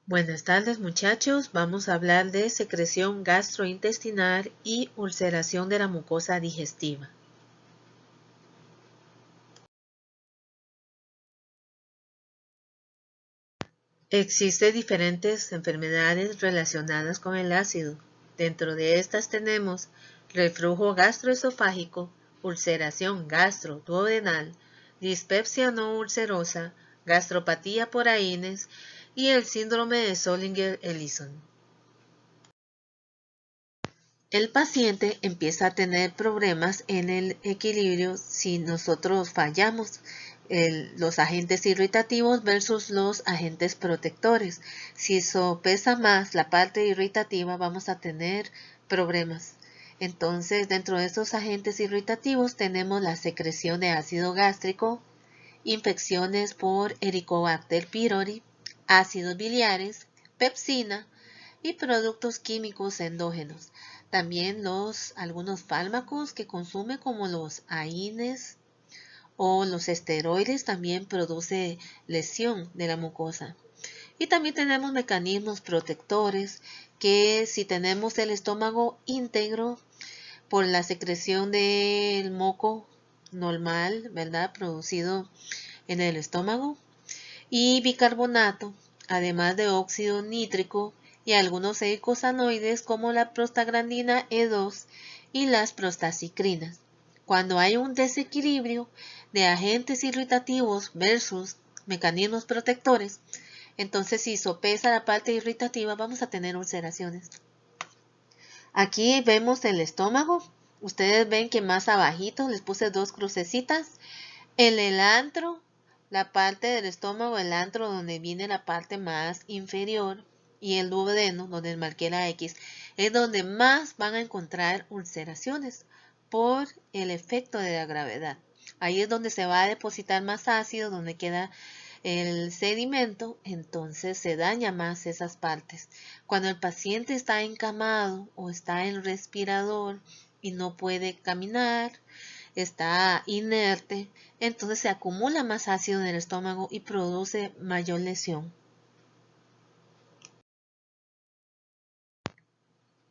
Buenas tardes muchachos, vamos a hablar de secreción gastrointestinal y ulceración de la mucosa digestiva. Existen diferentes enfermedades relacionadas con el ácido. Dentro de estas tenemos reflujo gastroesofágico, ulceración gastroduodenal, dispepsia no ulcerosa, gastropatía por AINES y el síndrome de Zollinger-Ellison. El paciente empieza a tener problemas en el equilibrio si nosotros fallamos los agentes irritativos versus los agentes protectores. Si sopesa más la parte irritativa, vamos a tener problemas. Entonces, dentro de estos agentes irritativos tenemos la secreción de ácido gástrico, infecciones por Helicobacter pylori, ácidos biliares, pepsina y productos químicos endógenos. También algunos fármacos que consume como los AINES o los esteroides también produce lesión de la mucosa. Y también tenemos mecanismos protectores que si tenemos el estómago íntegro por la secreción del moco normal, ¿verdad? Producido en el estómago y bicarbonato, además de óxido nítrico y algunos eicosanoides como la prostaglandina E2 y las prostacicrinas. Cuando hay un desequilibrio de agentes irritativos versus mecanismos protectores, entonces si sopesa la parte irritativa vamos a tener ulceraciones. Aquí vemos el estómago. Ustedes ven que más abajito les puse dos crucecitas. El antro, la parte del estómago, el antro donde viene la parte más inferior y el duodeno, donde marqué la X, es donde más van a encontrar ulceraciones por el efecto de la gravedad. Ahí es donde se va a depositar más ácido, donde queda el sedimento, entonces se daña más esas partes. Cuando el paciente está encamado o está en respirador y no puede caminar, está inerte, entonces se acumula más ácido en el estómago y produce mayor lesión.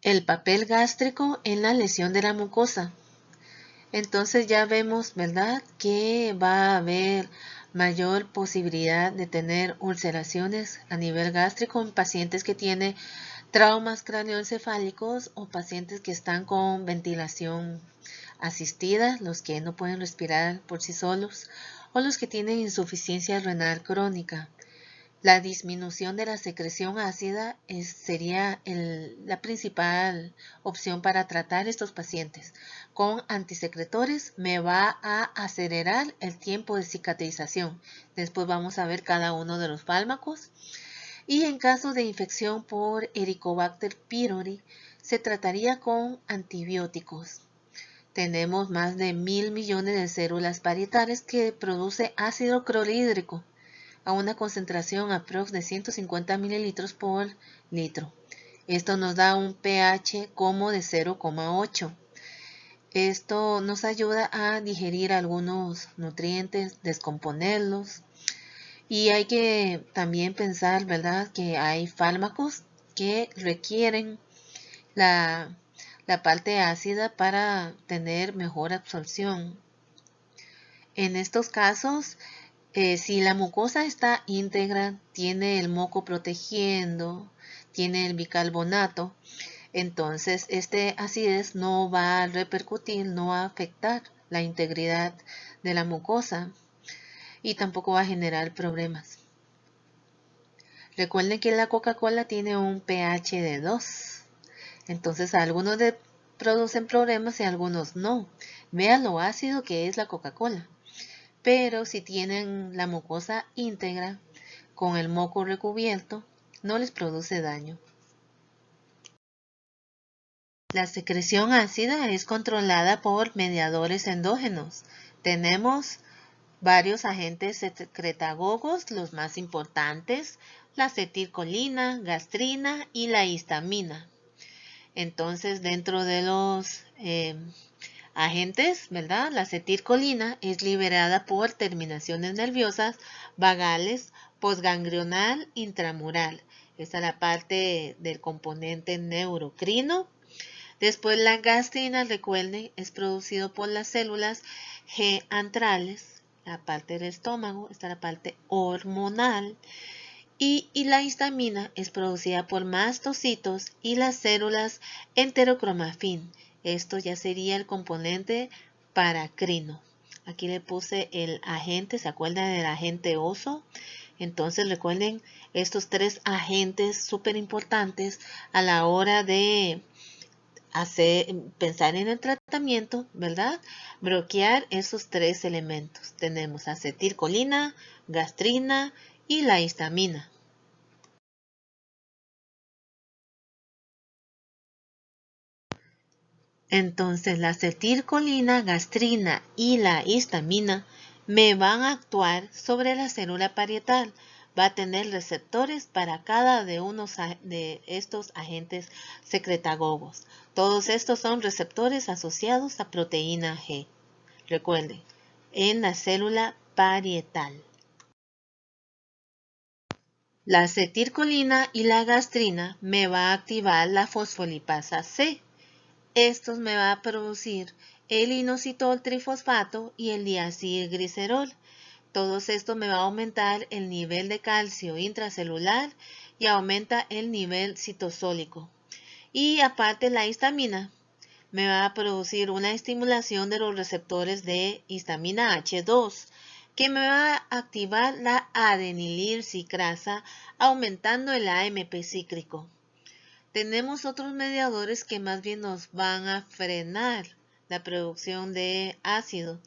El papel gástrico en la lesión de la mucosa. Entonces ya vemos, ¿verdad?, que va a haber mayor posibilidad de tener ulceraciones a nivel gástrico en pacientes que tienen traumas craneoencefálicos o pacientes que están con ventilación asistida, los que no pueden respirar por sí solos, o los que tienen insuficiencia renal crónica. La disminución de la secreción ácida sería la principal opción para tratar estos pacientes. Con antisecretores me va a acelerar el tiempo de cicatrización. Después vamos a ver cada uno de los fármacos. Y en caso de infección por Helicobacter pylori, se trataría con antibióticos. Tenemos más de 1.000 millones de células parietales que produce ácido clorhídrico a una concentración aprox de 150 mililitros por litro. Esto nos da un pH como de 0,8. Esto nos ayuda a digerir algunos nutrientes, descomponerlos. Y hay que también pensar, ¿verdad?, que hay fármacos que requieren la parte ácida para tener mejor absorción. En estos casos, si la mucosa está íntegra, tiene el moco protegiendo, tiene el bicarbonato, entonces este acidez no va a repercutir, no va a afectar la integridad de la mucosa y tampoco va a generar problemas. Recuerden que la Coca-Cola tiene un pH de 2, entonces algunos producen problemas y algunos no. Vean lo ácido que es la Coca-Cola. Pero si tienen la mucosa íntegra con el moco recubierto, no les produce daño. La secreción ácida es controlada por mediadores endógenos. Tenemos varios agentes secretagogos, los más importantes, la acetilcolina, gastrina y la histamina. Entonces, dentro de los agentes, ¿verdad?, la acetilcolina es liberada por terminaciones nerviosas vagales, postganglional, intramural. Esta es la parte del componente neurocrino. Después la gastrina, recuerden, es producido por las células G antrales, la parte del estómago, esta es la parte hormonal. Y la histamina es producida por mastocitos y las células enterocromafin. Esto ya sería el componente paracrino. Aquí le puse el agente, ¿se acuerdan del agente oso? Entonces recuerden estos tres agentes súper importantes a la hora de pensar en el tratamiento, ¿verdad? Bloquear esos tres elementos. Tenemos acetilcolina, gastrina y la histamina. Entonces la acetilcolina, gastrina y la histamina me van a actuar sobre la célula parietal. Va a tener receptores para cada de uno de estos agentes secretagogos. Todos estos son receptores asociados a proteína G. Recuerden, en la célula parietal. La acetilcolina y la gastrina me va a activar la fosfolipasa C. Estos me va a producir el inositol trifosfato y el diacilglicerol. Todos estos me va a aumentar el nivel de calcio intracelular y aumenta el nivel citosólico. Y aparte la histamina me va a producir una estimulación de los receptores de histamina H2 que me va a activar la adenilircicrasa aumentando el AMP cíclico. Tenemos otros mediadores que más bien nos van a frenar la producción de ácido,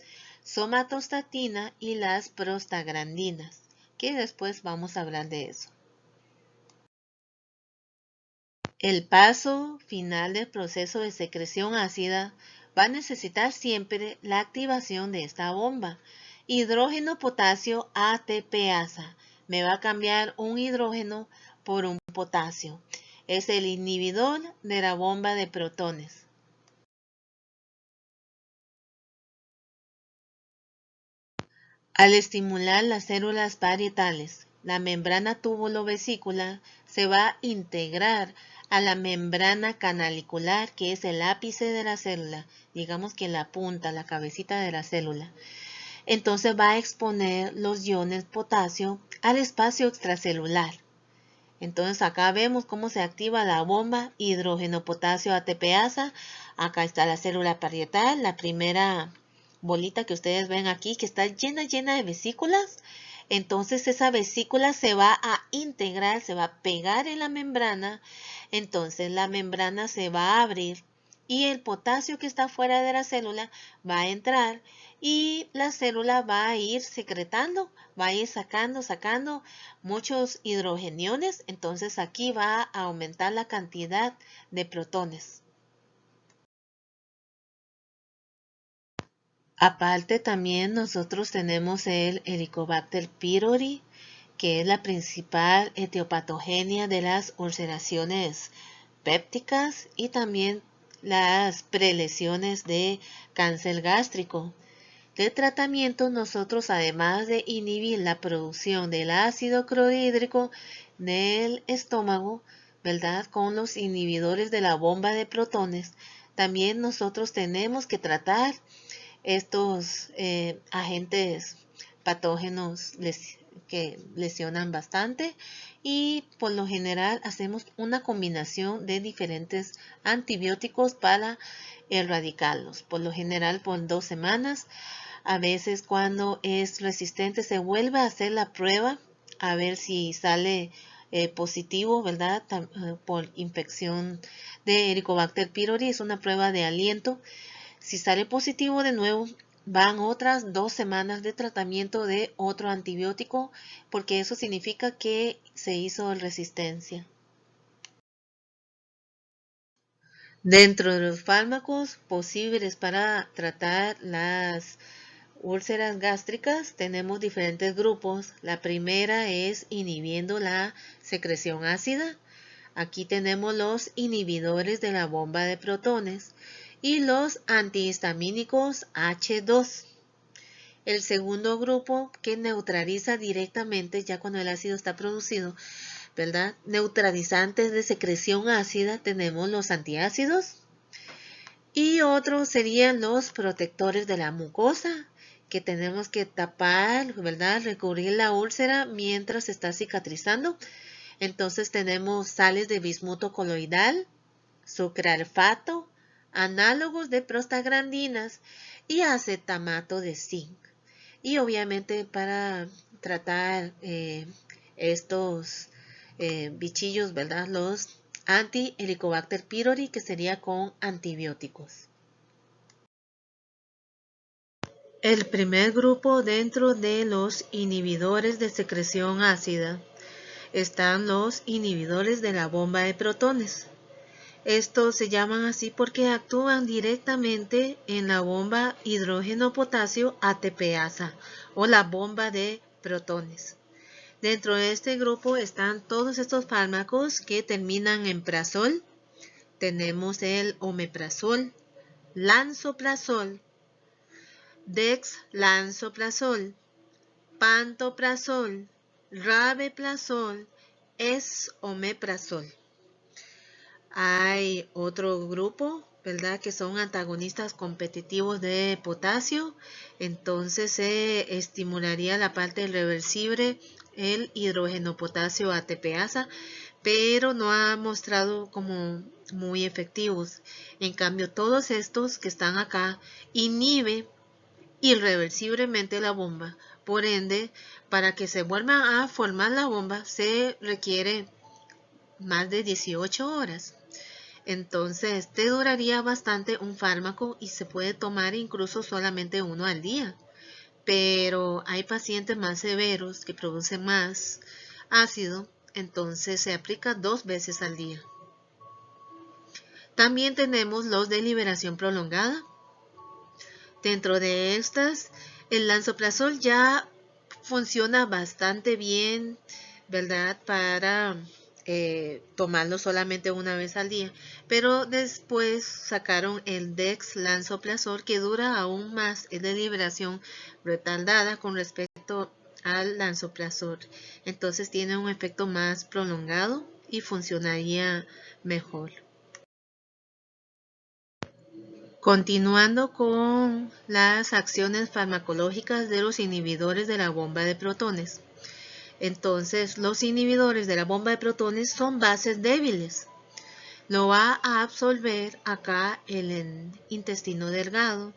somatostatina y las prostaglandinas, que después vamos a hablar de eso. El paso final del proceso de secreción ácida va a necesitar siempre la activación de esta bomba. Hidrógeno potasio ATPasa. Me va a cambiar un hidrógeno por un potasio. Es el inhibidor de la bomba de protones. Al estimular las células parietales, la membrana túbulo-vesícula se va a integrar a la membrana canalicular, que es el ápice de la célula, digamos que la punta, la cabecita de la célula. Entonces va a exponer los iones potasio al espacio extracelular. Entonces acá vemos cómo se activa la bomba hidrógeno potasio ATPasa. Acá está la célula parietal, la primera bolita que ustedes ven aquí que está llena de vesículas. Entonces esa vesícula se va a integrar, se va a pegar en la membrana. Entonces la membrana se va a abrir y el potasio que está fuera de la célula va a entrar y la célula va a ir secretando, va a ir sacando muchos hidrogeniones. Entonces aquí va a aumentar la cantidad de protones. Aparte también nosotros tenemos el Helicobacter pylori, que es la principal etiopatogenia de las ulceraciones pépticas y también las prelesiones de cáncer gástrico. De tratamiento nosotros, además de inhibir la producción del ácido clorhídrico del estómago, ¿verdad? Con los inhibidores de la bomba de protones, también nosotros tenemos que tratar estos agentes patógenos que lesionan bastante y por lo general hacemos una combinación de diferentes antibióticos para erradicarlos. Por lo general por 2 semanas. A veces cuando es resistente se vuelve a hacer la prueba a ver si sale positivo, ¿verdad? Por infección de Helicobacter pylori. Es una prueba de aliento. Si sale positivo de nuevo, van otras 2 semanas de tratamiento de otro antibiótico, porque eso significa que se hizo resistencia. Dentro de los fármacos posibles para tratar las úlceras gástricas tenemos diferentes grupos. La primera es inhibiendo la secreción ácida. Aquí tenemos los inhibidores de la bomba de protones y los antihistamínicos H2. El segundo grupo que neutraliza directamente ya cuando el ácido está producido ¿verdad? Neutralizantes de secreción ácida tenemos los antiácidos. Y otros serían los protectores de la mucosa, que tenemos que tapar, ¿verdad? Recubrir la úlcera mientras está cicatrizando. Entonces tenemos sales de bismuto coloidal, sucralfato, análogos de prostaglandinas y acetamato de zinc. Y obviamente para tratar estos bichillos, ¿verdad? Los anti-Helicobacter pylori, que sería con antibióticos. El primer grupo dentro de los inhibidores de secreción ácida están los inhibidores de la bomba de protones. Estos se llaman así porque actúan directamente en la bomba hidrógeno-potasio ATPasa o la bomba de protones. Dentro de este grupo están todos estos fármacos que terminan en prazol. Tenemos el omeprazol, lansoprazol, dexlansoprazol, pantoprazol, rabeprazol, esomeprazol. Hay otro grupo, ¿verdad? Que son antagonistas competitivos de potasio. Entonces se estimularía la parte reversible, el hidrógeno potasio ATPasa, pero no ha mostrado como muy efectivos. En cambio, todos estos que están acá inhiben irreversiblemente la bomba. Por ende, para que se vuelva a formar la bomba se requiere más de 18 horas. Entonces, te duraría bastante un fármaco y se puede tomar incluso solamente uno al día. Pero hay pacientes más severos que producen más ácido, entonces se aplica 2 veces al día. También tenemos los de liberación prolongada. Dentro de estas, el lansoprazol ya funciona bastante bien, ¿verdad? Para tomarlo solamente una vez al día. Pero después sacaron el dexlansoprazol, que dura aún más, es de liberación retardada con respecto al lansoprazol. Entonces tiene un efecto más prolongado y funcionaría mejor. Continuando con las acciones farmacológicas de los inhibidores de la bomba de protones. Entonces, los inhibidores de la bomba de protones son bases débiles. Lo va a absorber acá el intestino delgado,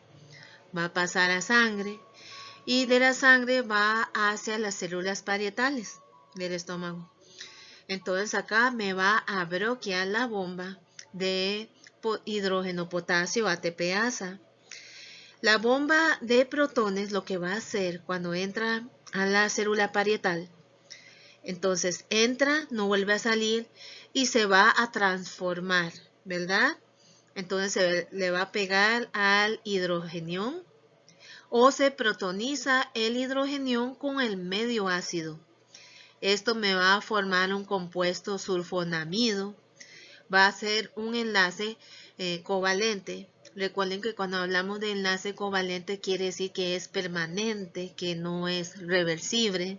va a pasar a sangre y de la sangre va hacia las células parietales del estómago. Entonces acá me va a bloquear la bomba de hidrógeno potasio ATPasa. La bomba de protones lo que va a hacer cuando entra a la célula parietal, entonces entra, no vuelve a salir y se va a transformar, ¿verdad? Entonces le va a pegar al hidrogenión o se protoniza el hidrogenión con el medio ácido. Esto me va a formar un compuesto sulfonamido, va a ser un enlace covalente. Recuerden que cuando hablamos de enlace covalente quiere decir que es permanente, que no es reversible.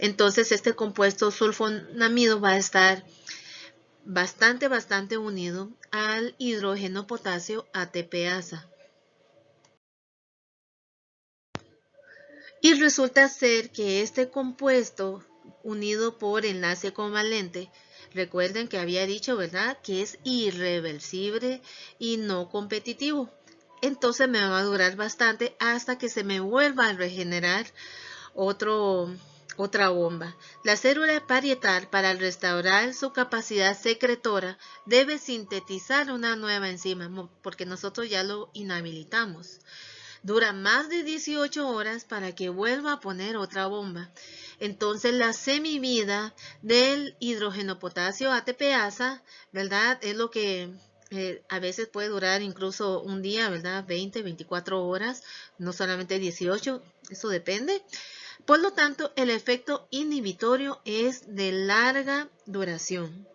Entonces este compuesto sulfonamido va a estar bastante unido al hidrógeno potasio ATPasa. Y resulta ser que este compuesto unido por enlace covalente, recuerden que había dicho, ¿verdad?, que es irreversible y no competitivo. Entonces me va a durar bastante hasta que se me vuelva a regenerar otra bomba. La célula parietal, para restaurar su capacidad secretora, debe sintetizar una nueva enzima, porque nosotros ya lo inhabilitamos. Dura más de 18 horas para que vuelva a poner otra bomba. Entonces la semivida del hidrógeno potasio ATPasa, ¿verdad?, es lo que a veces puede durar incluso un día, ¿verdad?, 20, 24 horas, no solamente 18, eso depende. Por lo tanto, el efecto inhibitorio es de larga duración.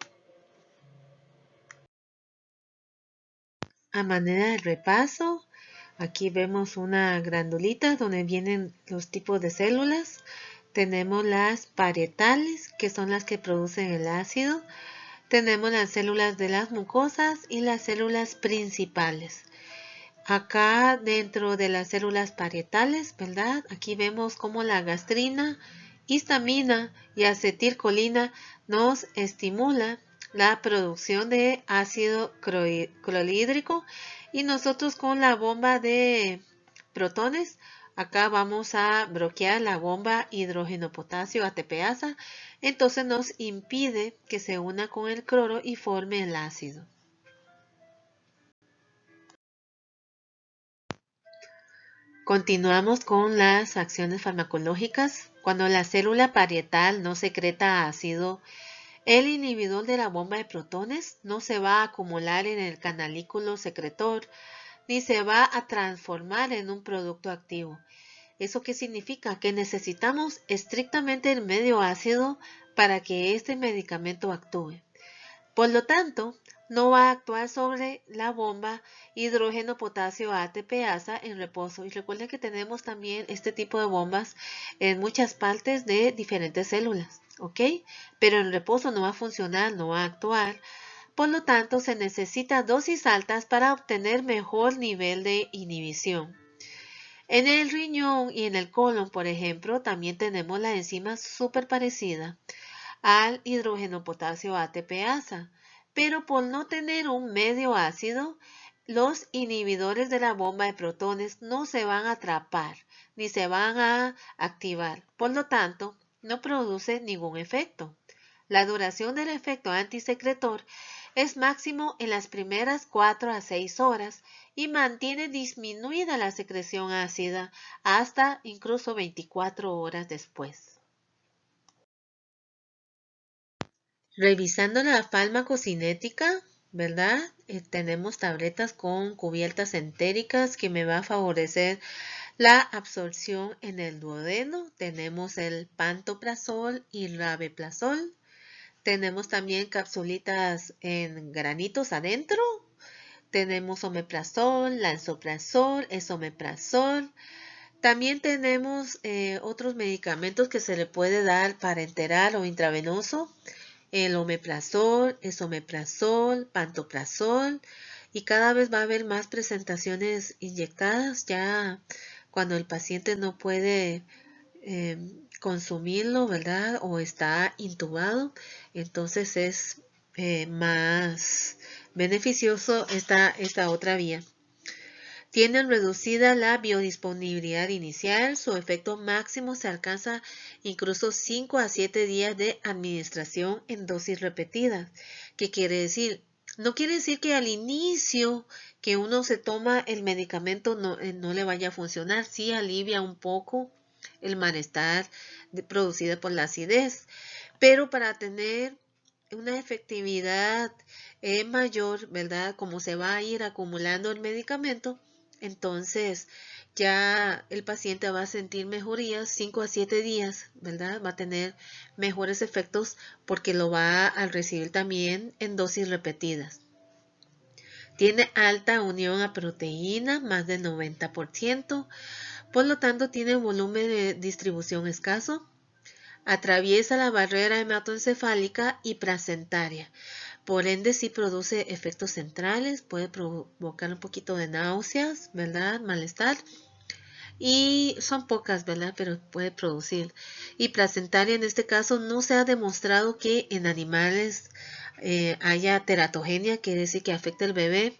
A manera de repaso, aquí vemos una granulita donde vienen los tipos de células. Tenemos las parietales, que son las que producen el ácido. Tenemos las células de las mucosas y las células principales. Acá dentro de las células parietales, ¿verdad? Aquí vemos cómo la gastrina, histamina y acetilcolina nos estimula la producción de ácido clorhídrico, y nosotros con la bomba de protones, acá vamos a bloquear la bomba hidrógeno-potasio ATPasa, entonces nos impide que se una con el cloro y forme el ácido. Continuamos con las acciones farmacológicas. Cuando la célula parietal no secreta ácido, el inhibidor de la bomba de protones no se va a acumular en el canalículo secretor ni se va a transformar en un producto activo. ¿Eso qué significa? Que necesitamos estrictamente el medio ácido para que este medicamento actúe. Por lo tanto, no va a actuar sobre la bomba hidrógeno-potasio ATPasa en reposo. Y recuerden que tenemos también este tipo de bombas en muchas partes de diferentes células, ¿ok? Pero en reposo no va a funcionar, no va a actuar. Por lo tanto, se necesita dosis altas para obtener mejor nivel de inhibición. En el riñón y en el colon, por ejemplo, también tenemos la enzima súper parecida al hidrógeno potasio ATPasa, pero por no tener un medio ácido, los inhibidores de la bomba de protones no se van a atrapar ni se van a activar. Por lo tanto, no produce ningún efecto. La duración del efecto antisecretor es máximo en las primeras 4 a 6 horas y mantiene disminuida la secreción ácida hasta incluso 24 horas después. Revisando la farmacocinética, ¿verdad? Tenemos tabletas con cubiertas entéricas que me va a favorecer la absorción en el duodeno. Tenemos el pantoprazol y rabeprazol. Tenemos también capsulitas en granitos adentro. Tenemos omeprazol, lansoprazol, esomeprazol. También tenemos otros medicamentos que se le puede dar para enteral o intravenoso. El omeprazol, esomeprazol, pantoprazol, y cada vez va a haber más presentaciones inyectadas ya cuando el paciente no puede consumirlo, ¿verdad? O está intubado, entonces es más beneficioso esta otra vía. Tienen reducida la biodisponibilidad inicial, su efecto máximo se alcanza incluso 5 a 7 días de administración en dosis repetidas. ¿Qué quiere decir? No quiere decir que al inicio que uno se toma el medicamento no le vaya a funcionar. Sí alivia un poco el malestar producido por la acidez, pero para tener una efectividad mayor, ¿verdad? Como se va a ir acumulando el medicamento, entonces ya el paciente va a sentir mejorías 5 a 7 días, ¿verdad? Va a tener mejores efectos porque lo va a recibir también en dosis repetidas. Tiene alta unión a proteína, más del 90%, por lo tanto tiene un volumen de distribución escaso. Atraviesa la barrera hematoencefálica y placentaria. Por ende, sí produce efectos centrales, puede provocar un poquito de náuseas, ¿verdad? Malestar. Y son pocas, ¿verdad? Pero puede producir. Y placentaria en este caso no se ha demostrado que en animales haya teratogenia, quiere decir que afecta al bebé,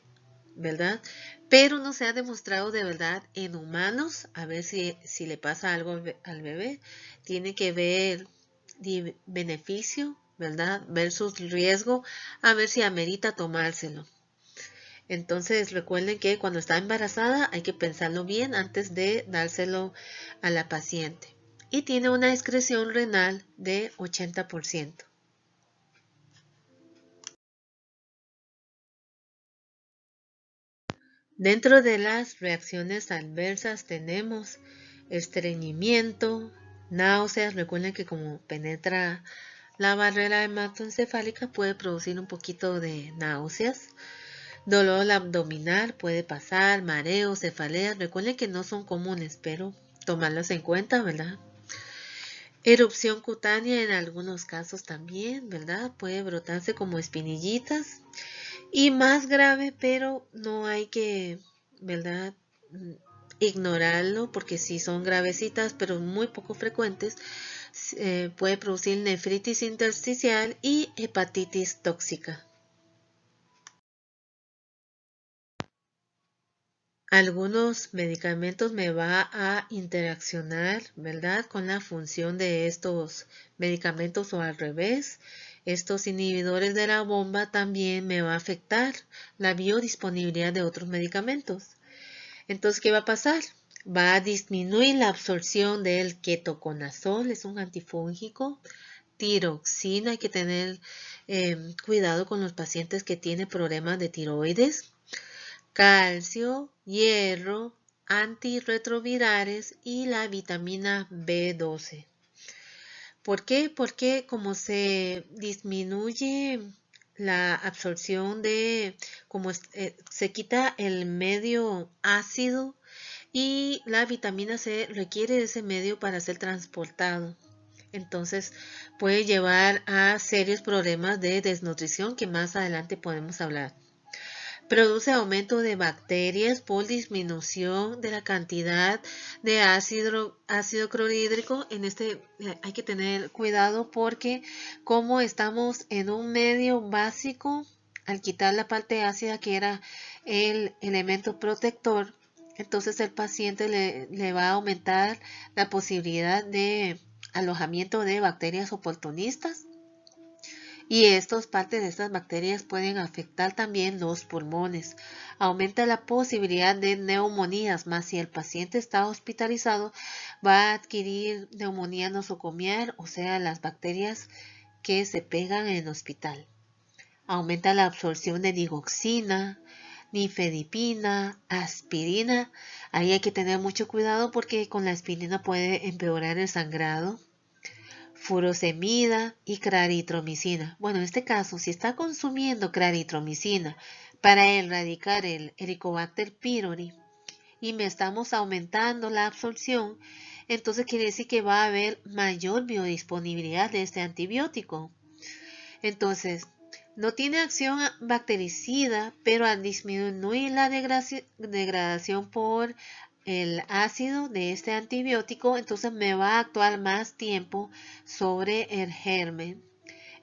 ¿verdad? Pero no se ha demostrado de verdad en humanos, a ver si le pasa algo al bebé. Tiene que ver beneficio, ¿verdad? Versus riesgo, a ver si amerita tomárselo. Entonces recuerden que cuando está embarazada hay que pensarlo bien antes de dárselo a la paciente. Y tiene una excreción renal de 80%. Dentro de las reacciones adversas tenemos estreñimiento, náuseas. Recuerden que como penetra la barrera hematoencefálica puede producir un poquito de náuseas. Dolor abdominal puede pasar, mareos, cefaleas. Recuerden que no son comunes, pero tomarlos en cuenta, ¿verdad? Erupción cutánea en algunos casos también, ¿verdad? Puede brotarse como espinillitas. Y más grave, pero no hay que, ¿verdad? Ignorarlo, porque sí son gravecitas, pero muy poco frecuentes. Puede producir nefritis intersticial y hepatitis tóxica. Algunos medicamentos me va a interaccionar, ¿verdad? Con la función de estos medicamentos o al revés. Estos inhibidores de la bomba también me va a afectar la biodisponibilidad de otros medicamentos. Entonces, ¿qué va a pasar? Va a disminuir la absorción del ketoconazol, es un antifúngico, tiroxina, hay que tener cuidado con los pacientes que tienen problemas de tiroides, calcio, hierro, antirretrovirales y la vitamina B12. ¿Por qué? Porque como se disminuye la absorción como se quita el medio ácido y la vitamina C requiere de ese medio para ser transportado. Entonces puede llevar a serios problemas de desnutrición que más adelante podemos hablar. Produce aumento de bacterias por disminución de la cantidad de ácido clorhídrico. Hay que tener cuidado porque como estamos en un medio básico, al quitar la parte ácida que era el elemento protector, entonces el paciente le va a aumentar la posibilidad de alojamiento de bacterias oportunistas. Y parte de estas bacterias pueden afectar también los pulmones. Aumenta la posibilidad de neumonías, más si el paciente está hospitalizado, va a adquirir neumonía nosocomial, o sea, las bacterias que se pegan en el hospital. Aumenta la absorción de digoxina, nifedipina, aspirina. Ahí hay que tener mucho cuidado porque con la aspirina puede empeorar el sangrado. Furosemida y claritromicina. Bueno, en este caso, si está consumiendo claritromicina para erradicar el Helicobacter pylori y me estamos aumentando la absorción, entonces quiere decir que va a haber mayor biodisponibilidad de este antibiótico. Entonces, no tiene acción bactericida, pero al disminuir la degradación por el ácido de este antibiótico, entonces me va a actuar más tiempo sobre el germen.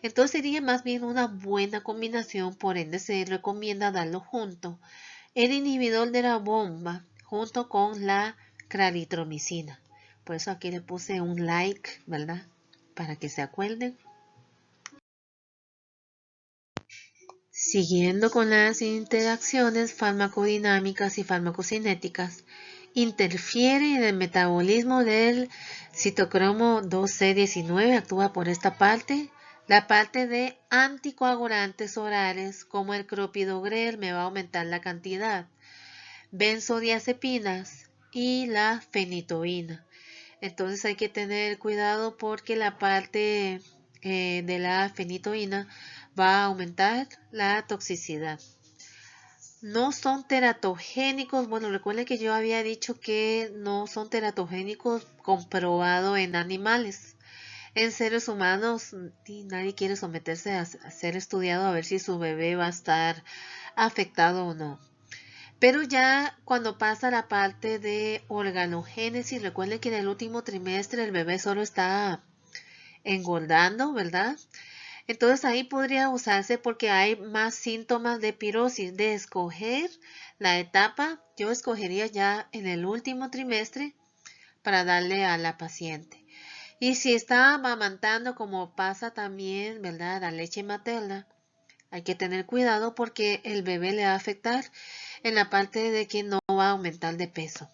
Entonces sería más bien una buena combinación, por ende se recomienda darlo junto. El inhibidor de la bomba junto con la claritromicina. Por eso aquí le puse un like, ¿verdad? Para que se acuerden. Siguiendo con las interacciones farmacodinámicas y farmacocinéticas, interfiere en el metabolismo del citocromo 2C19, actúa por esta parte. La parte de anticoagulantes orales, como el clopidogrel, me va a aumentar la cantidad. Benzodiazepinas y la fenitoína. Entonces hay que tener cuidado porque la parte de la fenitoína va a aumentar la toxicidad. No son teratogénicos. Bueno, recuerden que yo había dicho que no son teratogénicos comprobado en animales. En seres humanos, nadie quiere someterse a ser estudiado a ver si su bebé va a estar afectado o no. Pero ya cuando pasa la parte de organogénesis, recuerden que en el último trimestre el bebé solo está engordando, ¿verdad? Entonces ahí podría usarse porque hay más síntomas de pirosis. De escoger la etapa, yo escogería ya en el último trimestre para darle a la paciente. Y si está amamantando, como pasa también, ¿verdad? La leche materna, hay que tener cuidado porque el bebé le va a afectar en la parte de que no va a aumentar de peso.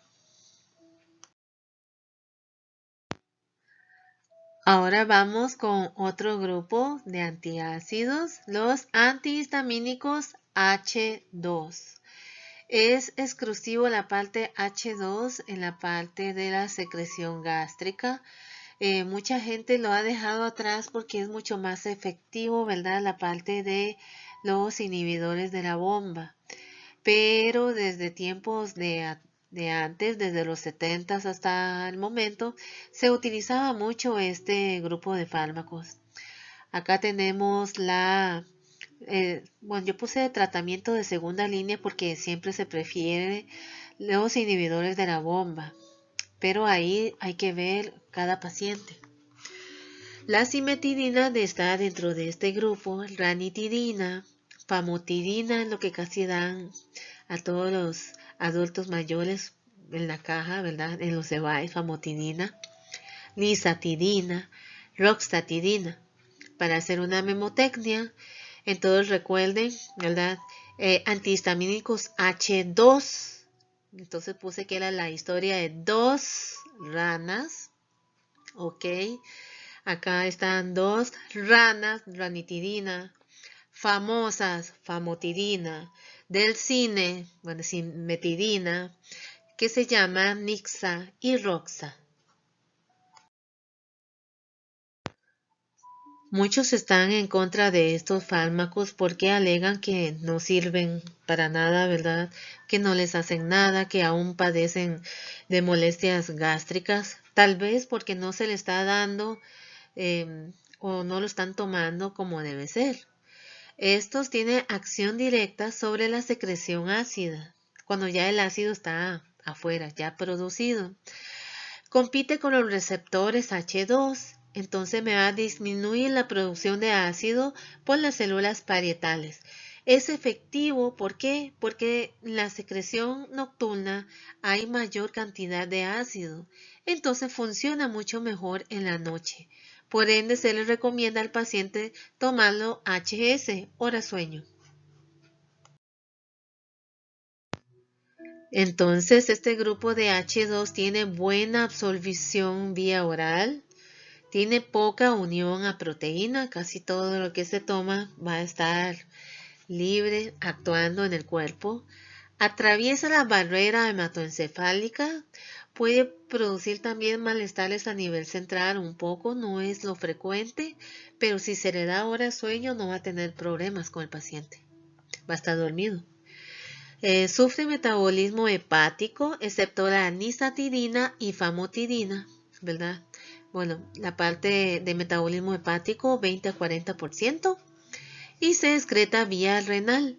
Ahora vamos con otro grupo de antiácidos, los antihistamínicos H2. Es exclusivo la parte H2 en la parte de la secreción gástrica. Mucha gente lo ha dejado atrás porque es mucho más efectivo, ¿verdad? La parte de los inhibidores de la bomba. Pero desde tiempos de de antes, desde los 70 hasta el momento, se utilizaba mucho este grupo de fármacos. Acá tenemos bueno, yo puse tratamiento de segunda línea porque siempre se prefiere los inhibidores de la bomba, pero ahí hay que ver cada paciente. La cimetidina está dentro de este grupo, ranitidina, famotidina es lo que casi dan a todos los adultos mayores en la caja, ¿verdad? En los EVAIS, famotidina, lisatidina, roxatidina. Para hacer una memotecnia, entonces recuerden, ¿verdad? Antihistamínicos H2. Entonces puse que era la historia de 2 ranas, ¿ok? Acá están 2 ranas, ranitidina, famosas, famotidina, del cine, bueno, cimetidina, que se llama Nixa y Roxa. Muchos están en contra de estos fármacos porque alegan que no sirven para nada, ¿verdad? Que no les hacen nada, que aún padecen de molestias gástricas, tal vez porque no se le está dando o no lo están tomando como debe ser. Estos tienen acción directa sobre la secreción ácida, cuando ya el ácido está afuera, ya producido. Compite con los receptores H2, entonces me va a disminuir la producción de ácido por las células parietales. Es efectivo, ¿por qué? Porque en la secreción nocturna hay mayor cantidad de ácido, entonces funciona mucho mejor en la noche. Por ende, se le recomienda al paciente tomarlo HS, hora sueño. Entonces, este grupo de H2 tiene buena absorción vía oral, tiene poca unión a proteína, casi todo lo que se toma va a estar libre actuando en el cuerpo, atraviesa la barrera hematoencefálica, puede producir también malestares a nivel central un poco, no es lo frecuente, pero si se le da hora de sueño no va a tener problemas con el paciente, va a estar dormido. Sufre metabolismo hepático, excepto la nisatidina y famotidina, ¿verdad? Bueno, la parte de metabolismo hepático 20 a 40% y se excreta vía renal.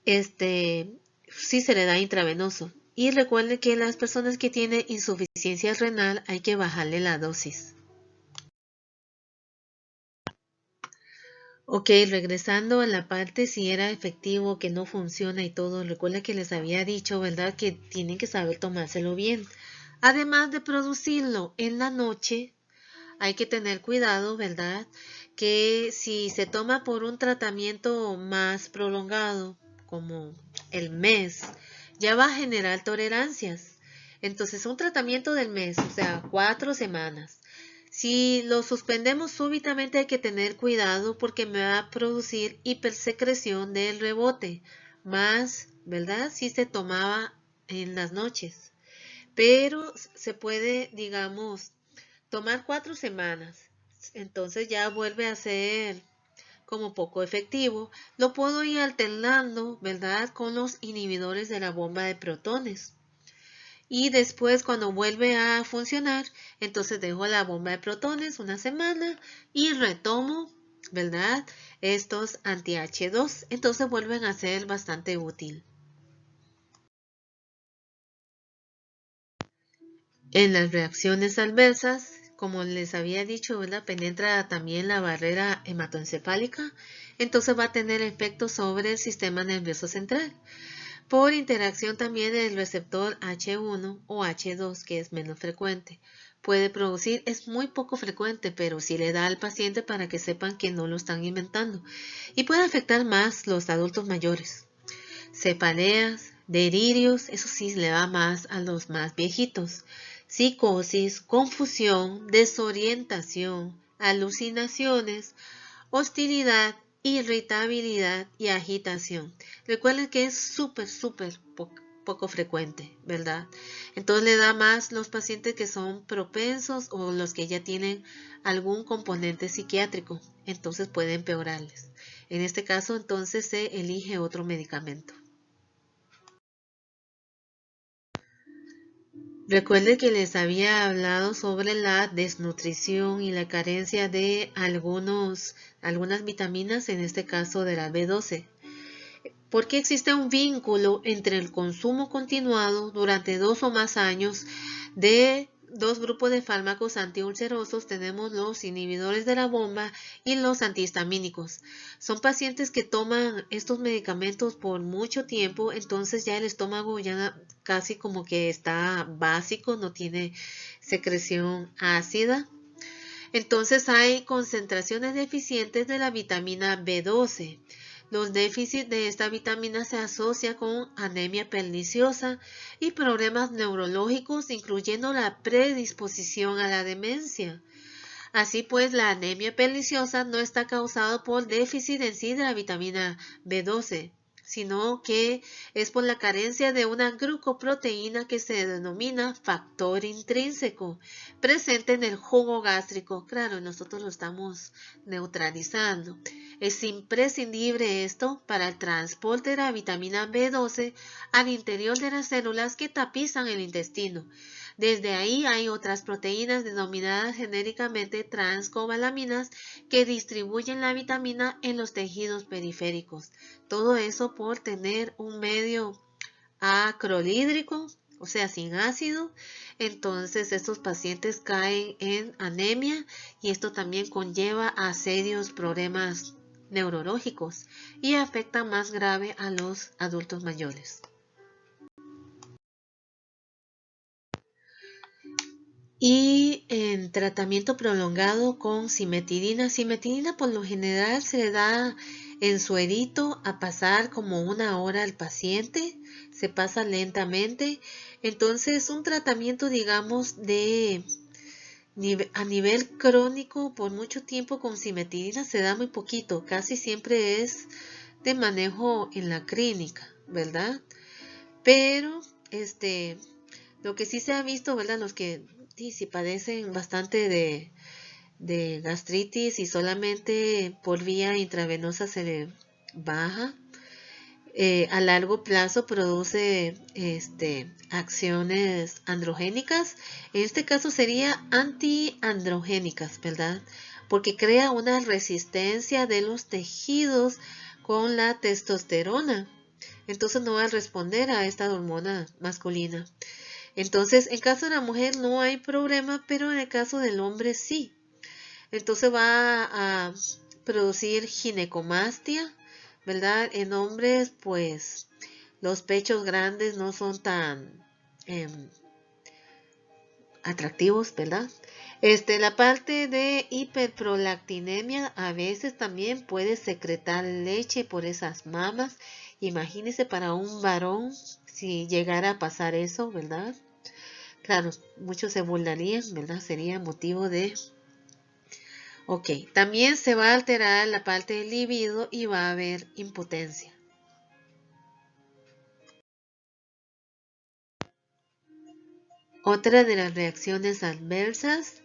Sí se le da intravenoso. Y recuerden que las personas que tienen insuficiencia renal hay que bajarle la dosis. Ok, regresando a la parte si era efectivo, que no funciona y todo, recuerda que les había dicho, ¿verdad? Que tienen que saber tomárselo bien. Además de producirlo en la noche, hay que tener cuidado, ¿verdad? Que si se toma por un tratamiento más prolongado, como el mes, ya va a generar tolerancias. Entonces, un tratamiento del mes, o sea, 4 semanas. Si lo suspendemos súbitamente hay que tener cuidado porque me va a producir hipersecreción del rebote, más, ¿verdad? Si se tomaba en las noches. Pero se puede, digamos, tomar 4 semanas. Entonces ya vuelve a ser como poco efectivo. Lo puedo ir alternando, ¿verdad? Con los inhibidores de la bomba de protones. Y después cuando vuelve a funcionar, entonces dejo la bomba de protones una semana y retomo, ¿verdad? Estos anti-H2. Entonces vuelven a ser bastante útil. En las reacciones adversas, como les había dicho, ¿verdad? Penetra también la barrera hematoencefálica, entonces va a tener efecto sobre el sistema nervioso central. Por interacción también del receptor H1 o H2, que es menos frecuente. Puede producir, es muy poco frecuente, pero sí le da al paciente para que sepan que no lo están inventando. Y puede afectar más los adultos mayores. Cefaleas, delirios, eso sí le da más a los más viejitos. Psicosis, confusión, desorientación, alucinaciones, hostilidad, irritabilidad y agitación. Recuerden que es súper poco frecuente, ¿verdad? Entonces le da más los pacientes que son propensos o los que ya tienen algún componente psiquiátrico, entonces puede empeorarles. En este caso, entonces se elige otro medicamento. Recuerde que les había hablado sobre la desnutrición y la carencia de algunas vitaminas, en este caso de la B12. Porque existe un vínculo entre el consumo continuado durante 2 o más años de dos grupos de fármacos antiulcerosos. Tenemos los inhibidores de la bomba y los antihistamínicos. Son pacientes que toman estos medicamentos por mucho tiempo, entonces ya el estómago ya casi como que está básico, no tiene secreción ácida. Entonces hay concentraciones deficientes de la vitamina B12. Los déficits de esta vitamina se asocian con anemia perniciosa y problemas neurológicos, incluyendo la predisposición a la demencia. Así pues, la anemia perniciosa no está causada por déficit en sí de la vitamina B12, sino que es por la carencia de una glucoproteína que se denomina factor intrínseco, presente en el jugo gástrico. Claro, nosotros lo estamos neutralizando. Es imprescindible esto para el transporte de la vitamina B12 al interior de las células que tapizan el intestino. Desde ahí hay otras proteínas denominadas genéricamente transcobalaminas que distribuyen la vitamina en los tejidos periféricos. Todo eso por tener un medio acrolídrico, o sea, sin ácido. Entonces estos pacientes caen en anemia y esto también conlleva a serios problemas neurológicos y afecta más grave a los adultos mayores. Y en tratamiento prolongado con cimetidina. Cimetidina por lo general se le da en suerito a pasar como 1 hora al paciente, se pasa lentamente. Entonces un tratamiento, digamos, a nivel crónico por mucho tiempo con cimetidina se da muy poquito, casi siempre es de manejo en la clínica, ¿verdad? Pero lo que sí se ha visto, ¿verdad? Los que si padecen bastante de gastritis y solamente por vía intravenosa se le baja, a largo plazo produce acciones androgénicas. En este caso sería antiandrogénicas, ¿verdad? Porque crea una resistencia de los tejidos con la testosterona. Entonces no va a responder a esta hormona masculina. Entonces, en caso de la mujer no hay problema, pero en el caso del hombre sí. Entonces va a producir ginecomastia, ¿verdad? En hombres, pues, los pechos grandes no son tan atractivos, ¿verdad? La parte de hiperprolactinemia a veces también puede secretar leche por esas mamas. Imagínese para un varón si llegara a pasar eso, ¿verdad? Claro, muchos se burlarían, ¿verdad? Sería motivo de... Ok, también se va a alterar la parte del libido y va a haber impotencia. Otra de las reacciones adversas,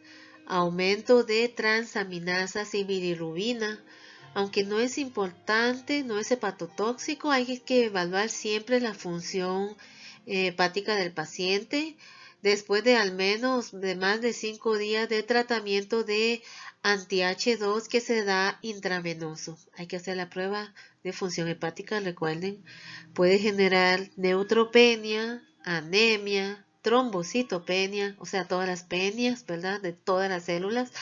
aumento de transaminasas y bilirrubina. Aunque no es importante, no es hepatotóxico, hay que evaluar siempre la función hepática del paciente después de al menos de más de 5 días de tratamiento de anti-H2 que se da intravenoso. Hay que hacer la prueba de función hepática, recuerden, puede generar neutropenia, anemia, trombocitopenia, o sea, todas las penias, ¿verdad? De todas las células.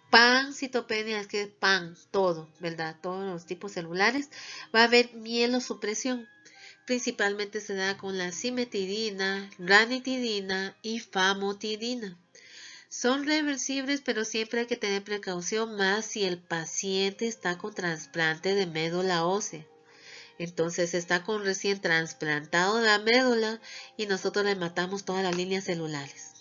Pancitopenia, es que es pan, todo, ¿verdad? Todos los tipos celulares. Va a haber mielosupresión. Principalmente se da con la cimetidina, ranitidina y famotidina. Son reversibles, pero siempre hay que tener precaución más si el paciente está con trasplante de médula ósea. Entonces está con recién trasplantado la médula y nosotros le matamos todas las líneas celulares.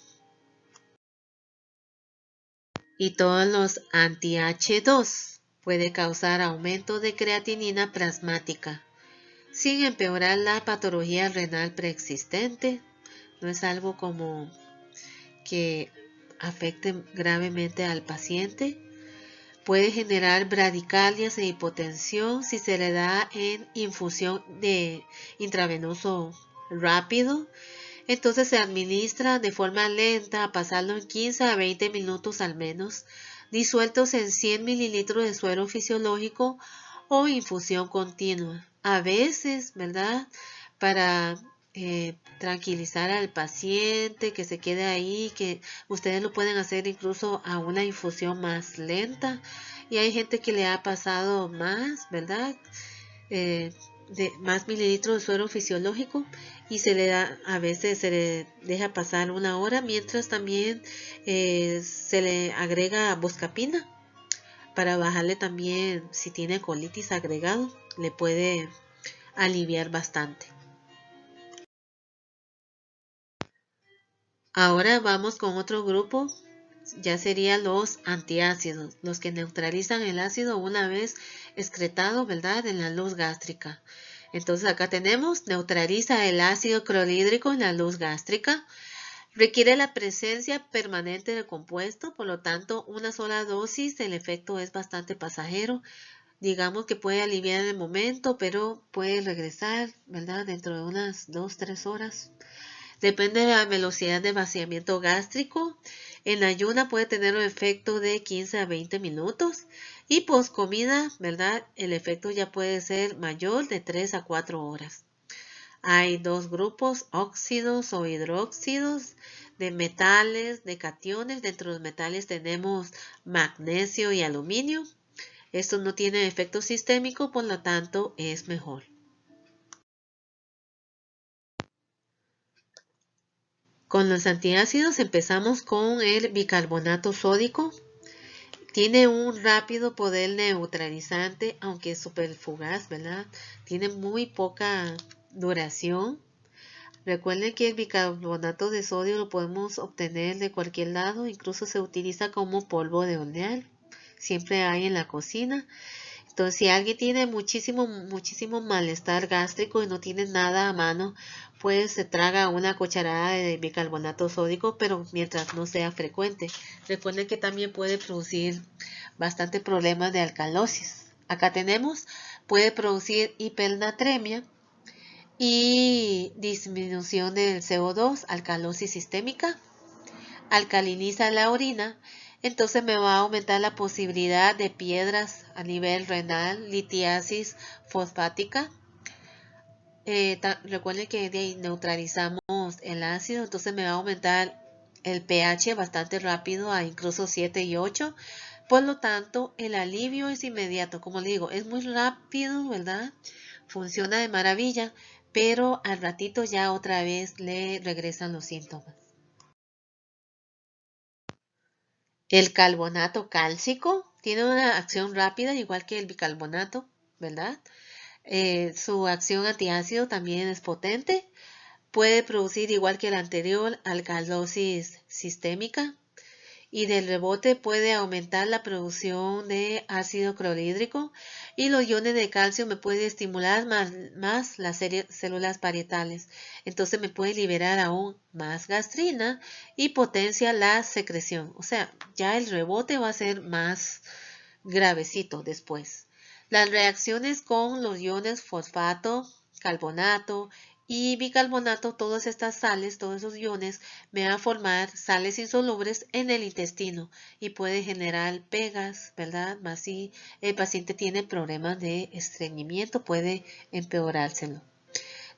Y todos los anti-H2 puede causar aumento de creatinina plasmática, sin empeorar la patología renal preexistente. No es algo como que afecte gravemente al paciente. Puede generar bradicaldias e hipotensión si se le da en infusión de intravenoso rápido. Entonces se administra de forma lenta, pasando en 15 a 20 minutos al menos, disueltos en 100 mililitros de suero fisiológico o infusión continua. A veces, ¿verdad? Para tranquilizar al paciente, que se quede ahí, que ustedes lo pueden hacer incluso a una infusión más lenta. Y hay gente que le ha pasado más, ¿verdad? De más mililitros de suero fisiológico y se le da, a veces se le deja pasar una hora, mientras también se le agrega buscapina para bajarle también, si tiene colitis agregado, le puede aliviar bastante. Ahora vamos con otro grupo, ya serían los antiácidos, los que neutralizan el ácido una vez excretado, ¿verdad?, en la luz gástrica. Entonces acá tenemos, neutraliza el ácido clorhídrico en la luz gástrica, requiere la presencia permanente del compuesto, por lo tanto, una sola dosis, el efecto es bastante pasajero. Digamos que puede aliviar en el momento, pero puede regresar, ¿verdad?, dentro de unas 2-3 horas. Depende de la velocidad de vaciamiento gástrico. En ayuna puede tener un efecto de 15 a 20 minutos y post comida, ¿verdad? El efecto ya puede ser mayor de 3 a 4 horas. Hay dos grupos, óxidos o hidróxidos de metales, de cationes. Dentro de los metales tenemos magnesio y aluminio. Estos no tienen efecto sistémico, por lo tanto es mejor. Con los antiácidos empezamos con el bicarbonato sódico. Tiene un rápido poder neutralizante, aunque es súper fugaz, ¿verdad? Tiene muy poca duración. Recuerden que el bicarbonato de sodio lo podemos obtener de cualquier lado, incluso se utiliza como polvo de hornear. Siempre hay en la cocina. Entonces, si alguien tiene muchísimo malestar gástrico y no tiene nada a mano, pues se traga una cucharada de bicarbonato sódico, pero mientras no sea frecuente. Recuerden que también puede producir bastante problemas de alcalosis. Acá tenemos, puede producir hipernatremia y disminución del CO2, alcalosis sistémica, alcaliniza la orina. Entonces me va a aumentar la posibilidad de piedras a nivel renal, litiasis fosfática. Recuerden que neutralizamos el ácido, entonces me va a aumentar el pH bastante rápido a incluso 7 y 8. Por lo tanto, el alivio es inmediato. Como le digo, es muy rápido, ¿verdad? Funciona de maravilla, pero al ratito ya otra vez le regresan los síntomas. El carbonato cálcico tiene una acción rápida, igual que el bicarbonato, ¿verdad? Su acción antiácido también es potente. Puede producir, igual que el anterior, alcalosis sistémica. Y del rebote puede aumentar la producción de ácido clorhídrico y los iones de calcio me puede estimular más las células parietales. Entonces me puede liberar aún más gastrina y potencia la secreción. O sea, ya el rebote va a ser más gravecito después. Las reacciones con los iones fosfato, carbonato y bicarbonato, todas estas sales, todos esos iones, me van a formar sales insolubles en el intestino y puede generar pegas, ¿verdad? Más si el paciente tiene problemas de estreñimiento, puede empeorárselo.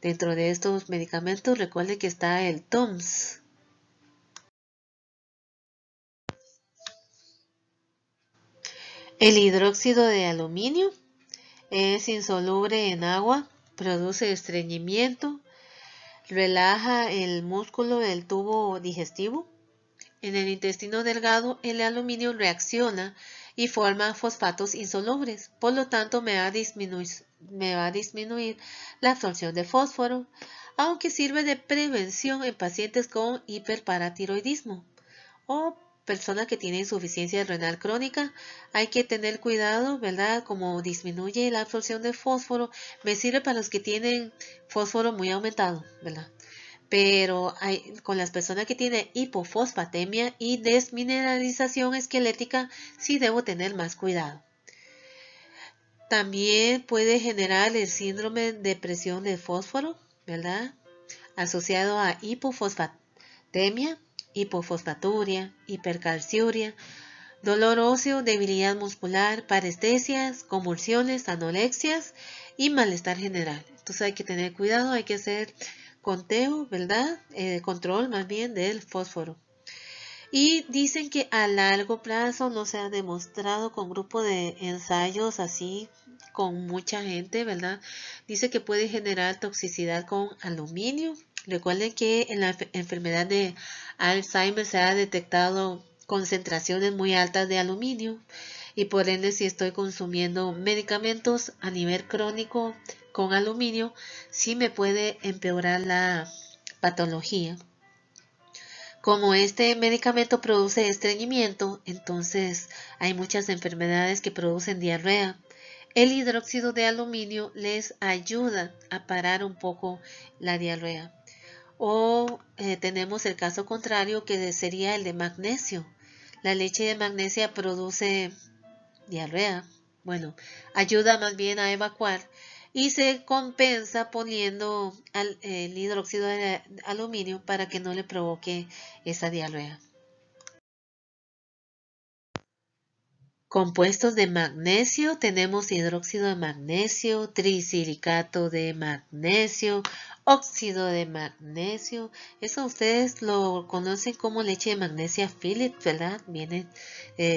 Dentro de estos medicamentos, recuerde que está el TUMS. El hidróxido de aluminio es insoluble en agua, produce estreñimiento, relaja el músculo del tubo digestivo. En el intestino delgado, el aluminio reacciona y forma fosfatos insolubles. Por lo tanto, me va a disminuir la absorción de fósforo, aunque sirve de prevención en pacientes con hiperparatiroidismo o personas que tienen insuficiencia renal crónica. Hay que tener cuidado, ¿verdad? Como disminuye la absorción de fósforo, me sirve para los que tienen fósforo muy aumentado, ¿verdad? Pero con las personas que tienen hipofosfatemia y desmineralización esquelética, sí debo tener más cuidado. También puede generar el síndrome de presión de fósforo, ¿verdad? asociado a hipofosfatemia, hipofosfaturia, hipercalciuria, dolor óseo, debilidad muscular, parestesias, convulsiones, anorexias y malestar general. Entonces hay que tener cuidado, hay que hacer conteo, ¿verdad? Control más bien del fósforo. Y dicen que a largo plazo no se ha demostrado con grupo de ensayos así con mucha gente, ¿verdad? Dice que puede generar toxicidad con aluminio. Recuerden que en la enfermedad de Alzheimer se ha detectado concentraciones muy altas de aluminio y por ende si estoy consumiendo medicamentos a nivel crónico con aluminio, sí me puede empeorar la patología. Como este medicamento produce estreñimiento, entonces hay muchas enfermedades que producen diarrea. El hidróxido de aluminio les ayuda a parar un poco la diarrea. O tenemos el caso contrario que sería el de magnesio. La leche de magnesia produce diarrea. Bueno, ayuda más bien a evacuar y se compensa poniendo el hidróxido de aluminio para que no le provoque esa diarrea. Compuestos de magnesio, tenemos hidróxido de magnesio, trisilicato de magnesio, óxido de magnesio. Eso ustedes lo conocen como leche de magnesia Philips, ¿verdad?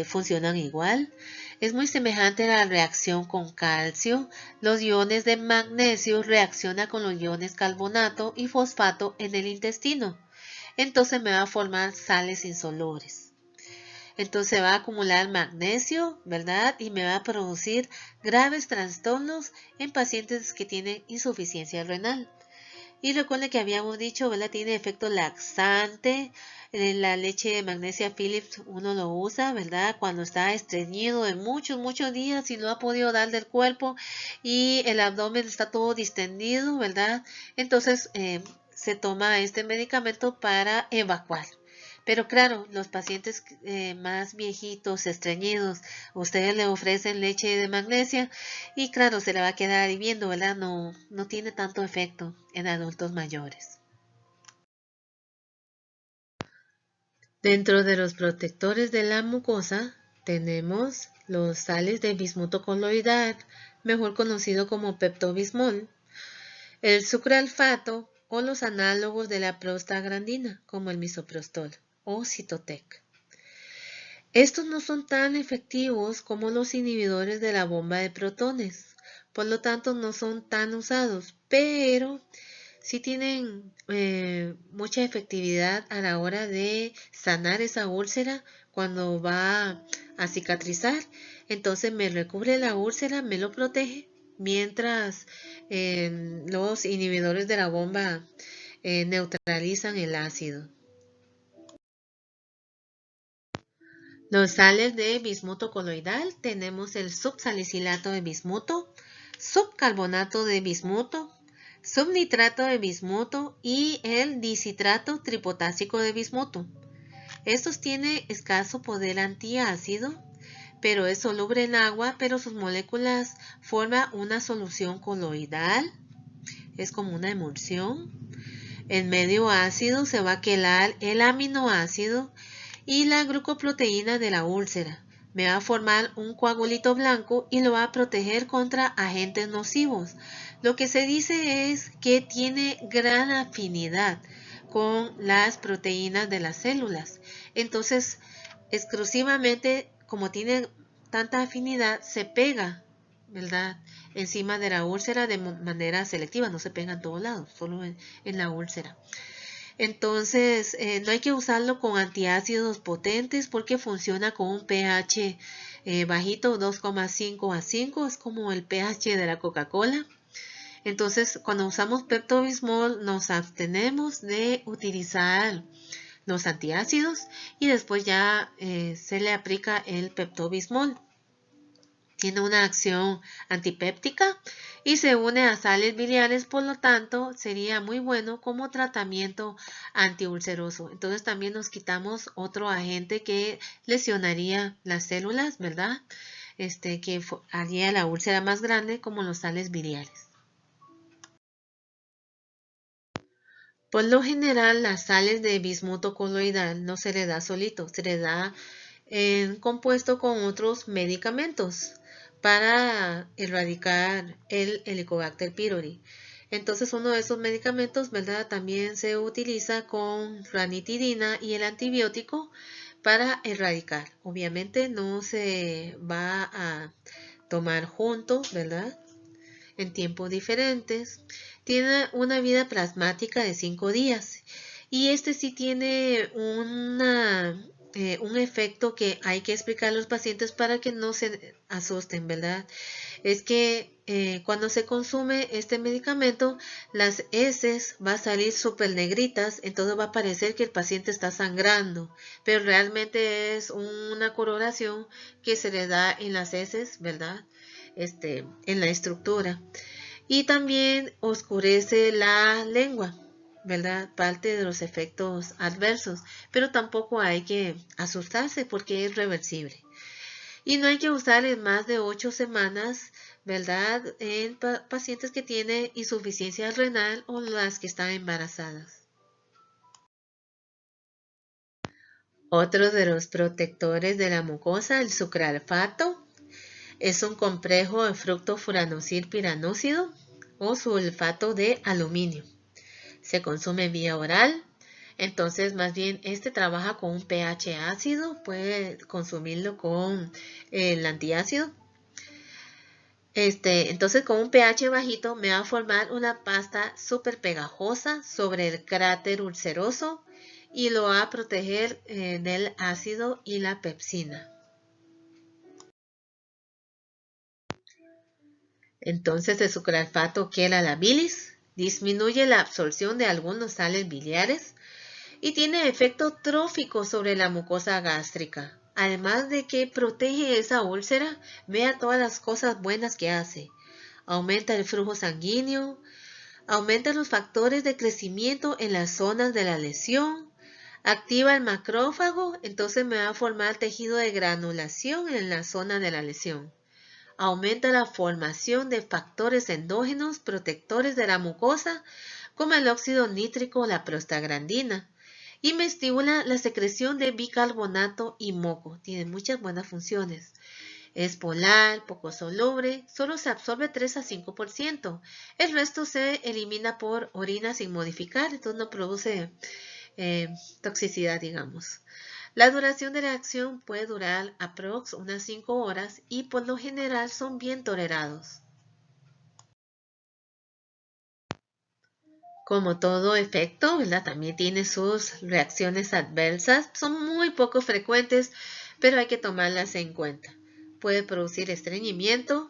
Funcionan igual. Es muy semejante a la reacción con calcio. Los iones de magnesio reaccionan con los iones carbonato y fosfato en el intestino. Entonces me va a formar sales insolores. Entonces va a acumular magnesio, ¿verdad? Y me va a producir graves trastornos en pacientes que tienen insuficiencia renal. Y recuerden que habíamos dicho, ¿verdad? Tiene efecto laxante. La leche de magnesia Philips uno lo usa, ¿verdad? Cuando está estreñido de muchos días y no ha podido dar del cuerpo y el abdomen está todo distendido, ¿verdad? Entonces se toma este medicamento para evacuar. Pero claro, los pacientes más viejitos, estreñidos, ustedes le ofrecen leche de magnesia y claro, se le va a quedar viendo, ¿verdad? No tiene tanto efecto en adultos mayores. Dentro de los protectores de la mucosa tenemos los sales de bismuto coloidal, mejor conocido como peptobismol, el sucralfato o los análogos de la prostaglandina, como el misoprostol o Cytotec. Estos no son tan efectivos como los inhibidores de la bomba de protones, por lo tanto no son tan usados, pero sí tienen mucha efectividad a la hora de sanar esa úlcera cuando va a cicatrizar. Entonces me recubre la úlcera, me lo protege, mientras los inhibidores de la bomba neutralizan el ácido. Los sales de bismuto coloidal tenemos el subsalicilato de bismuto, subcarbonato de bismuto, subnitrato de bismuto y el dicitrato tripotásico de bismuto. Estos tienen escaso poder antiácido, pero es soluble en agua, pero sus moléculas forman una solución coloidal, es como una emulsión. En medio ácido se va a quelar el aminoácido y la glucoproteína de la úlcera. Me va a formar un coagulito blanco y lo va a proteger contra agentes nocivos. Lo que se dice es que tiene gran afinidad con las proteínas de las células. Entonces, exclusivamente, como tiene tanta afinidad, se pega, ¿verdad?, encima de la úlcera de manera selectiva. No se pega en todos lados, solo en la úlcera. Entonces, no hay que usarlo con antiácidos potentes porque funciona con un pH bajito, 2,5 a 5, es como el pH de la Coca-Cola. Entonces, cuando usamos Pepto-Bismol, nos abstenemos de utilizar los antiácidos y después ya se le aplica el Pepto-Bismol. Tiene una acción antipéptica y se une a sales biliares, por lo tanto sería muy bueno como tratamiento antiulceroso. Entonces también nos quitamos otro agente que lesionaría las células, ¿verdad? Que haría la úlcera más grande, como los sales biliares. Por lo general, las sales de bismuto coloidal no se le da solito, se le da en compuesto con otros medicamentos para erradicar el Helicobacter pylori. Entonces, uno de esos medicamentos, ¿verdad? También se utiliza con ranitidina y el antibiótico para erradicar. Obviamente no se va a tomar juntos, ¿verdad? En tiempos diferentes. Tiene una vida plasmática de 5 días y este sí tiene un efecto que hay que explicar a los pacientes para que no se asusten, ¿verdad? Es que cuando se consume este medicamento, las heces va a salir súper negritas, entonces va a parecer que el paciente está sangrando, pero realmente es una coloración que se le da en las heces, ¿verdad? En la estructura. Y también oscurece la lengua, ¿verdad? Parte de los efectos adversos, pero tampoco hay que asustarse porque es reversible. Y no hay que usar en más de 8 semanas, ¿verdad? En pacientes que tienen insuficiencia renal o las que están embarazadas. Otro de los protectores de la mucosa, el sucralfato, es un complejo de fructofuranosil piranósido o sulfato de aluminio. Se consume vía oral, entonces más bien este trabaja con un pH ácido, puede consumirlo con el antiácido. Entonces con un pH bajito me va a formar una pasta súper pegajosa sobre el cráter ulceroso y lo va a proteger del ácido y la pepsina. Entonces el sucralfato quiebra la bilis, disminuye la absorción de algunos sales biliares y tiene efecto trófico sobre la mucosa gástrica. Además de que protege esa úlcera, vea todas las cosas buenas que hace. Aumenta el flujo sanguíneo, aumenta los factores de crecimiento en las zonas de la lesión, activa el macrófago, entonces me va a formar tejido de granulación en la zona de la lesión. Aumenta la formación de factores endógenos protectores de la mucosa, como el óxido nítrico o la prostaglandina, y me estimula la secreción de bicarbonato y moco. Tiene muchas buenas funciones. Es polar, poco soluble, solo se absorbe 3 a 5%. El resto se elimina por orina sin modificar, entonces no produce toxicidad, digamos. La duración de la acción puede durar aprox unas 5 horas y por lo general son bien tolerados. Como todo efecto, ¿verdad? También tiene sus reacciones adversas. Son muy poco frecuentes, pero hay que tomarlas en cuenta. Puede producir estreñimiento,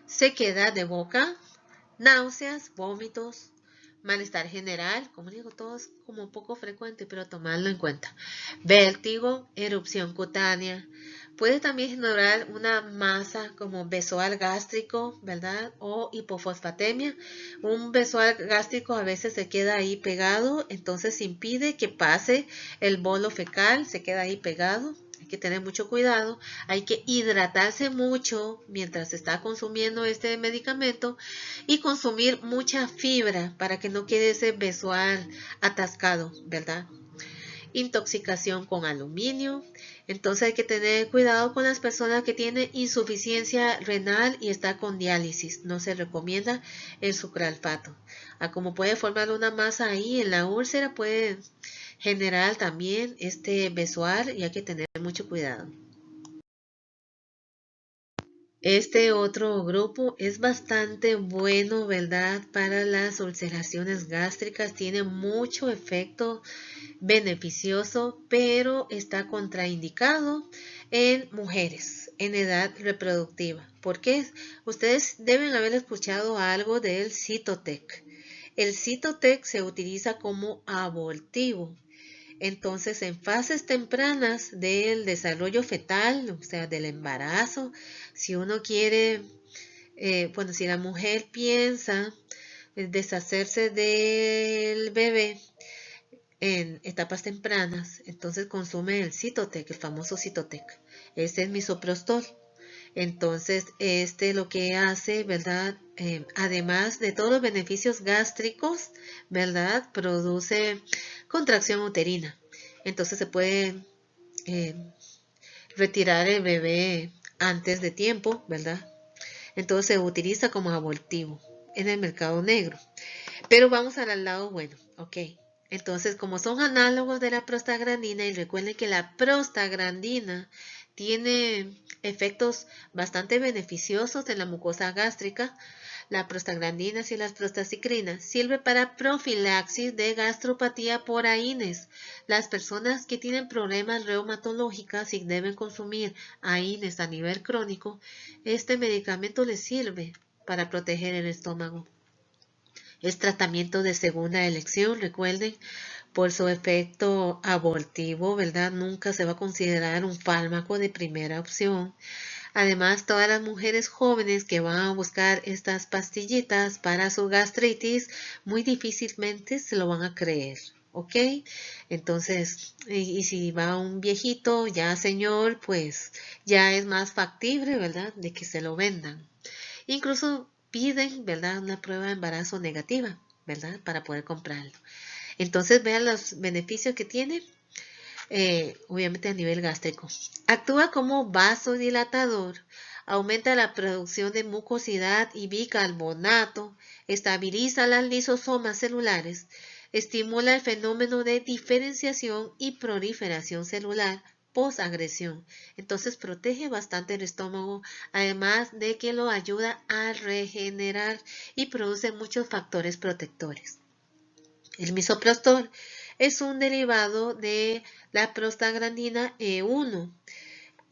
sequedad de boca, náuseas, vómitos, malestar general, como digo, todo es como poco frecuente, pero tomarlo en cuenta. Vértigo, erupción cutánea. Puede también generar una masa como besoar gástrico, ¿verdad? O hipofosfatemia. Un besoar gástrico a veces se queda ahí pegado, entonces impide que pase el bolo fecal, se queda ahí pegado. Hay que tener mucho cuidado, hay que hidratarse mucho mientras está consumiendo este medicamento y consumir mucha fibra para que no quede ese besoar atascado, ¿verdad? Intoxicación con aluminio. Entonces hay que tener cuidado con las personas que tienen insuficiencia renal y está con diálisis. No se recomienda el sucralfato. Como puede formar una masa ahí en la úlcera, puede generar también este besoar y hay que tener mucho cuidado. Este otro grupo es bastante bueno, ¿verdad? Para las ulceraciones gástricas, tiene mucho efecto beneficioso, pero está contraindicado en mujeres en edad reproductiva. ¿Por qué? Ustedes deben haber escuchado algo del Cytotec. El Cytotec se utiliza como abortivo. Entonces, en fases tempranas del desarrollo fetal, o sea, del embarazo, si uno quiere, si la mujer piensa deshacerse del bebé en etapas tempranas, entonces consume el Cytotec, el famoso Cytotec. Este es misoprostol. Entonces, este lo que hace, ¿verdad? Además de todos los beneficios gástricos, ¿verdad? Produce contracción uterina. Entonces se puede eh, retirar el bebé antes de tiempo, ¿verdad? Entonces se utiliza como abortivo en el mercado negro. Pero vamos al lado bueno, ¿ok? Entonces, como son análogos de la prostaglandina, y recuerden que la prostaglandina tiene efectos bastante beneficiosos en la mucosa gástrica, la prostaglandina y las prostacicrinas sirve para profilaxis de gastropatía por AINES. Las personas que tienen problemas reumatológicos y deben consumir AINES a nivel crónico, este medicamento les sirve para proteger el estómago. Es tratamiento de segunda elección, recuerden, por su efecto abortivo, ¿verdad? Nunca se va a considerar un fármaco de primera opción. Además, todas las mujeres jóvenes que van a buscar estas pastillitas para su gastritis, muy difícilmente se lo van a creer, ¿ok? Entonces, y si va un viejito, ya señor, pues ya es más factible, ¿verdad? De que se lo vendan. Incluso piden, ¿verdad? Una prueba de embarazo negativa, ¿verdad? Para poder comprarlo. Entonces, vean los beneficios que tiene. Obviamente a nivel gástrico. Actúa como vasodilatador, aumenta la producción de mucosidad y bicarbonato, estabiliza las lisosomas celulares, estimula el fenómeno de diferenciación y proliferación celular posagresión. Entonces protege bastante el estómago, además de que lo ayuda a regenerar y produce muchos factores protectores. El misoprostol es un derivado de la prostaglandina E1.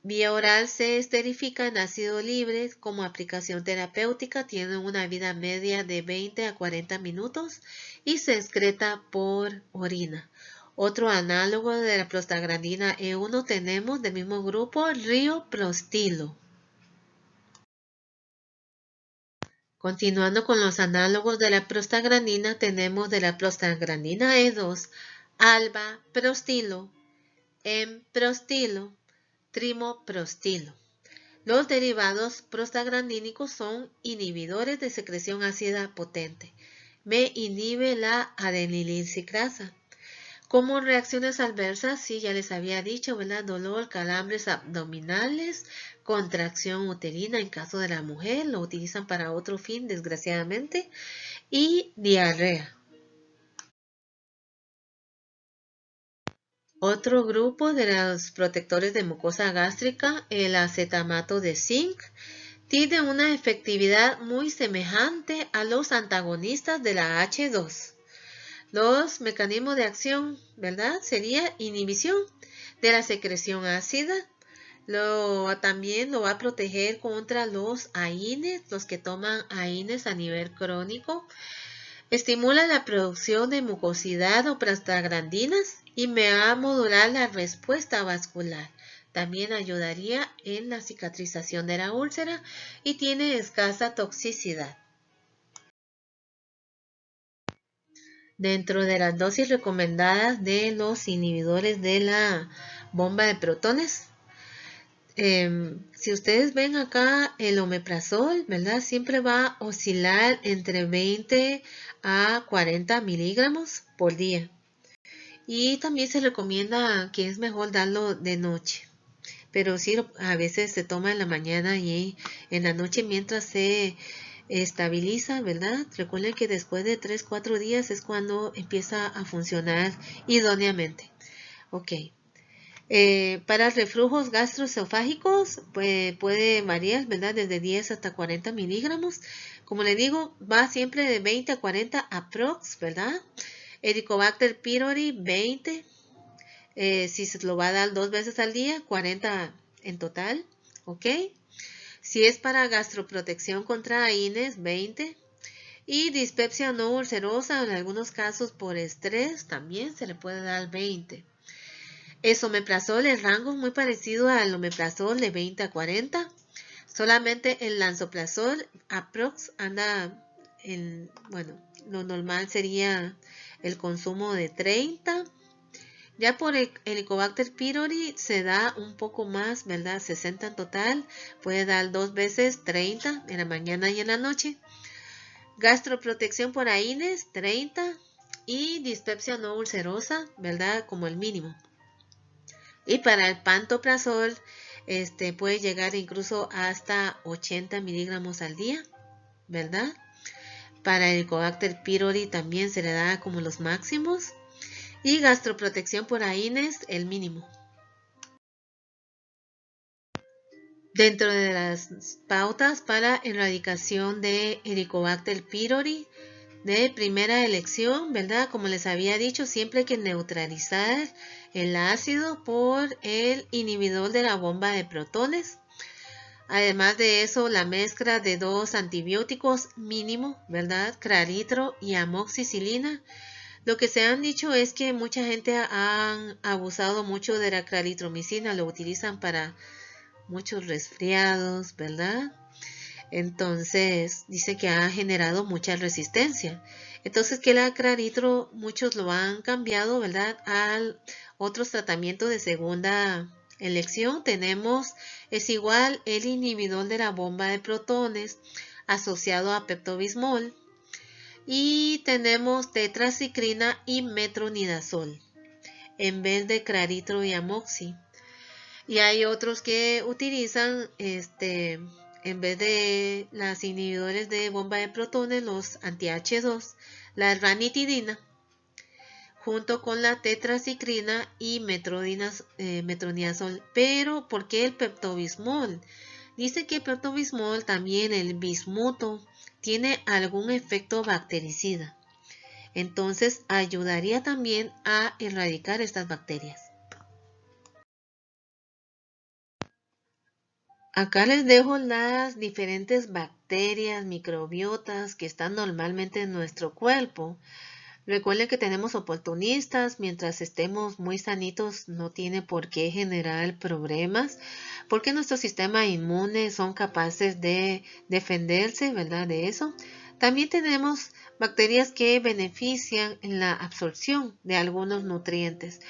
Vía oral se esterifica en ácido libre como aplicación terapéutica, tiene una vida media de 20 a 40 minutos y se excreta por orina. Otro análogo de la prostaglandina E1 tenemos del mismo grupo, rioprostilo. Continuando con los análogos de la prostaglandina, tenemos de la prostaglandina E2, alba-prostilo, emprostilo, trimoprostilo. Los derivados prostaglandínicos son inhibidores de secreción ácida potente. Me inhibe la adenilinciclasa. Como reacciones adversas, sí, ya les había dicho, ¿verdad? Dolor, calambres abdominales, contracción uterina en caso de la mujer, lo utilizan para otro fin, desgraciadamente, y diarrea. Otro grupo de los protectores de mucosa gástrica, el acetamato de zinc, tiene una efectividad muy semejante a los antagonistas de la H2. Los mecanismos de acción, ¿verdad? Sería inhibición de la secreción ácida. También lo va a proteger contra los AINES, los que toman AINES a nivel crónico. Estimula la producción de mucosidad o prostaglandinas y me va a modular la respuesta vascular. También ayudaría en la cicatrización de la úlcera y tiene escasa toxicidad. Dentro de las dosis recomendadas de los inhibidores de la bomba de protones, si ustedes ven acá el omeprazol, ¿verdad? Siempre va a oscilar entre 20 a 40 miligramos por día. Y también se recomienda que es mejor darlo de noche. Pero sí, a veces se toma en la mañana y en la noche mientras se estabiliza, ¿verdad? Recuerden que después de 3-4 días es cuando empieza a funcionar idóneamente. Ok. Para reflujos gastroesofágicos puede variar, ¿verdad? Desde 10 hasta 40 miligramos. Como le digo, va siempre de 20 a 40 aprox, ¿verdad? Helicobacter pylori 20. Si se lo va a dar 2 veces al día, 40 en total. ¿Ok? Si es para gastroprotección contra AINES, 20. Y dispepsia no ulcerosa, en algunos casos por estrés, también se le puede dar 20. Esomeprazol, el rango es muy parecido al omeprazol de 20 a 40. Solamente el lansoprazol aprox anda en, bueno, lo normal sería el consumo de 30. Ya por el Helicobacter pylori se da un poco más, ¿verdad? 60 en total. Puede dar 2 veces 30 en la mañana y en la noche. Gastroprotección por AINES 30 y dispepsia no ulcerosa, ¿verdad? Como el mínimo. Y para el pantoprazol, puede llegar incluso hasta 80 miligramos al día, ¿verdad? Para el Helicobacter pylori también se le da como los máximos. Y gastroprotección por AINES, el mínimo. Dentro de las pautas para erradicación de Helicobacter pylori de primera elección, ¿verdad? Como les había dicho, siempre hay que neutralizar el ácido por el inhibidor de la bomba de protones. Además de eso, la mezcla de 2 antibióticos mínimo, ¿verdad? Claritro y amoxicilina. Lo que se han dicho es que mucha gente han abusado mucho de la claritromicina, lo utilizan para muchos resfriados, ¿verdad? Entonces, dice que ha generado mucha resistencia. Entonces, que la claritro, muchos lo han cambiado, ¿verdad? A otros tratamientos de segunda elección. Tenemos, es igual, el inhibidor de la bomba de protones asociado a pepto-bismol. Y tenemos tetracicrina y metronidazol en vez de claritro y amoxi. Y hay otros que utilizan en vez de las inhibidores de bomba de protones, los anti-H2, la ranitidina, junto con la tetracicrina y metronidazol. Pero, ¿por qué el pepto-bismol? Dice que el pepto-bismol, también el bismuto, tiene algún efecto bactericida. Entonces, ayudaría también a erradicar estas bacterias. Acá les dejo las diferentes bacterias, microbiotas que están normalmente en nuestro cuerpo. Recuerden que tenemos oportunistas, mientras estemos muy sanitos no tiene por qué generar problemas, porque nuestro sistema inmune son capaces de defenderse, ¿verdad? De eso. También tenemos bacterias que benefician en la absorción de algunos nutrientes.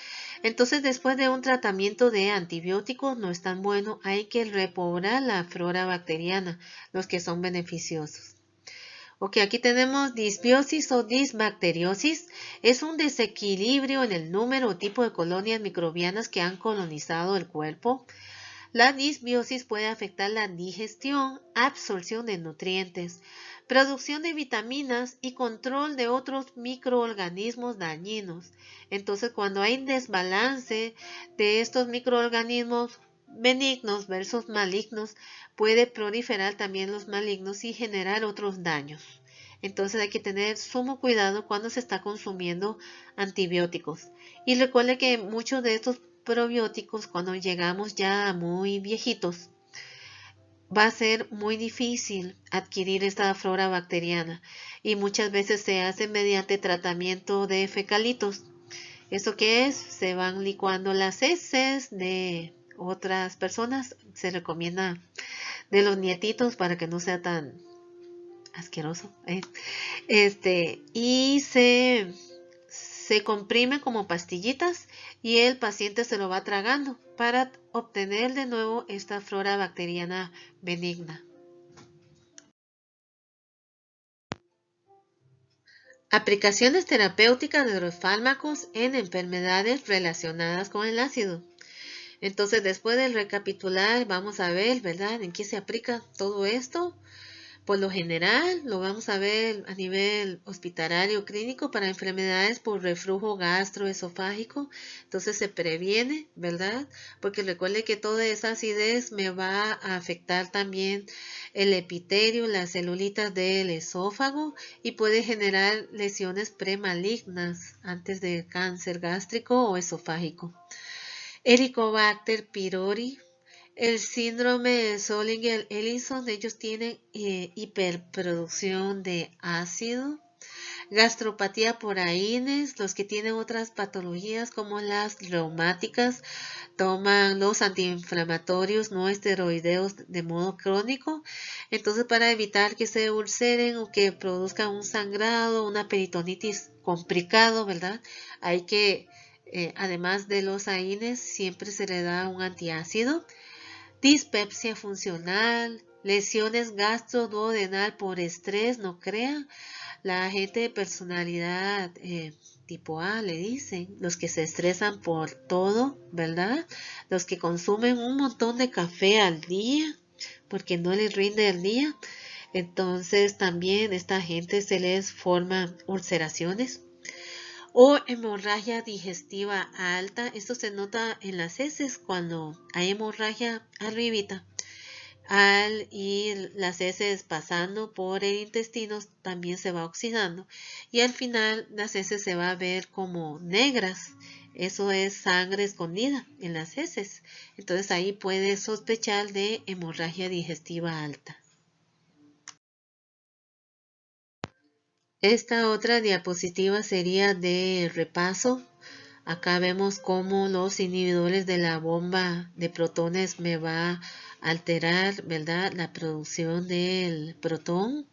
Entonces, después de un tratamiento de antibióticos no es tan bueno, hay que repoblar la flora bacteriana, los que son beneficiosos. Ok, aquí tenemos disbiosis o disbacteriosis. Es un desequilibrio en el número o tipo de colonias microbianas que han colonizado el cuerpo. La disbiosis puede afectar la digestión, absorción de nutrientes, producción de vitaminas y control de otros microorganismos dañinos. Entonces, cuando hay desbalance de estos microorganismos benignos versus malignos, puede proliferar también los malignos y generar otros daños. Entonces hay que tener sumo cuidado cuando se está consumiendo antibióticos. Y recuerde que muchos de estos probióticos, cuando llegamos ya muy viejitos, va a ser muy difícil adquirir esta flora bacteriana y muchas veces se hace mediante tratamiento de fecalitos. ¿Eso qué es? Se van licuando las heces de otras personas. Se recomienda de los nietitos para que no sea tan asqueroso. Y se comprime como pastillitas y el paciente se lo va tragando para obtener de nuevo esta flora bacteriana benigna. Aplicaciones terapéuticas de los fármacos en enfermedades relacionadas con el ácido. Entonces, después del recapitular, vamos a ver, ¿verdad?, en qué se aplica todo esto. Por lo general, lo vamos a ver a nivel hospitalario clínico para enfermedades por reflujo gastroesofágico. Entonces se previene, ¿verdad? Porque recuerde que toda esa acidez me va a afectar también el epitelio, las celulitas del esófago y puede generar lesiones premalignas antes del cáncer gástrico o esofágico. Helicobacter pylori. El síndrome de Zollinger-Ellison, ellos tienen hiperproducción de ácido. Gastropatía por AINES, los que tienen otras patologías como las reumáticas, toman los antiinflamatorios no esteroideos de modo crónico. Entonces, para evitar que se ulceren o que produzcan un sangrado, una peritonitis complicado, ¿verdad? Hay que Además de los AINES, siempre se le da un antiácido. Dispepsia funcional, lesiones gastroduodenal por estrés, no crean. La gente de personalidad tipo A le dicen, los que se estresan por todo, ¿verdad? Los que consumen un montón de café al día porque no les rinde el día. Entonces también esta gente se les forma ulceraciones o hemorragia digestiva alta. Esto se nota en las heces cuando hay hemorragia arribita. Al ir las heces pasando por el intestino también se va oxidando y al final las heces se va a ver como negras. Eso es sangre escondida en las heces. Entonces ahí puede sospechar de hemorragia digestiva alta. Esta otra diapositiva sería de repaso. Acá vemos cómo los inhibidores de la bomba de protones me va a alterar, ¿verdad?, la producción del protón.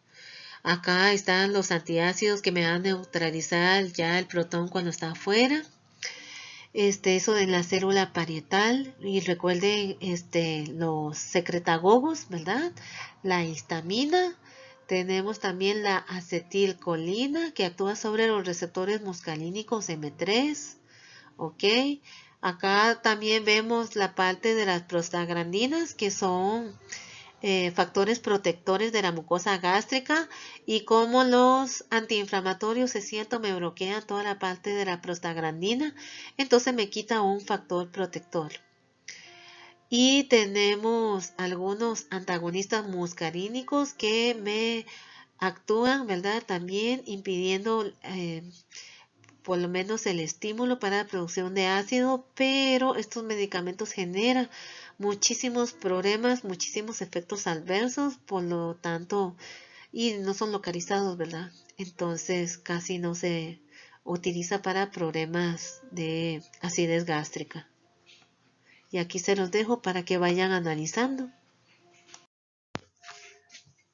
Acá están los antiácidos que me van a neutralizar ya el protón cuando está afuera. Eso de la célula parietal. Y recuerden los secretagogos, ¿verdad? La histamina. Tenemos también la acetilcolina que actúa sobre los receptores muscarínicos M3. Ok, acá también vemos la parte de las prostaglandinas que son factores protectores de la mucosa gástrica y como los antiinflamatorios se siento me bloquean toda la parte de la prostaglandina, entonces me quita un factor protector. Y tenemos algunos antagonistas muscarínicos que me actúan, ¿verdad? También impidiendo por lo menos el estímulo para la producción de ácido, pero estos medicamentos generan muchísimos problemas, muchísimos efectos adversos, por lo tanto, y no son localizados, ¿verdad? Entonces casi no se utiliza para problemas de acidez gástrica. Y aquí se los dejo para que vayan analizando.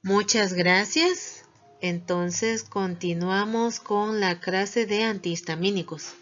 Muchas gracias. Entonces continuamos con la clase de antihistamínicos.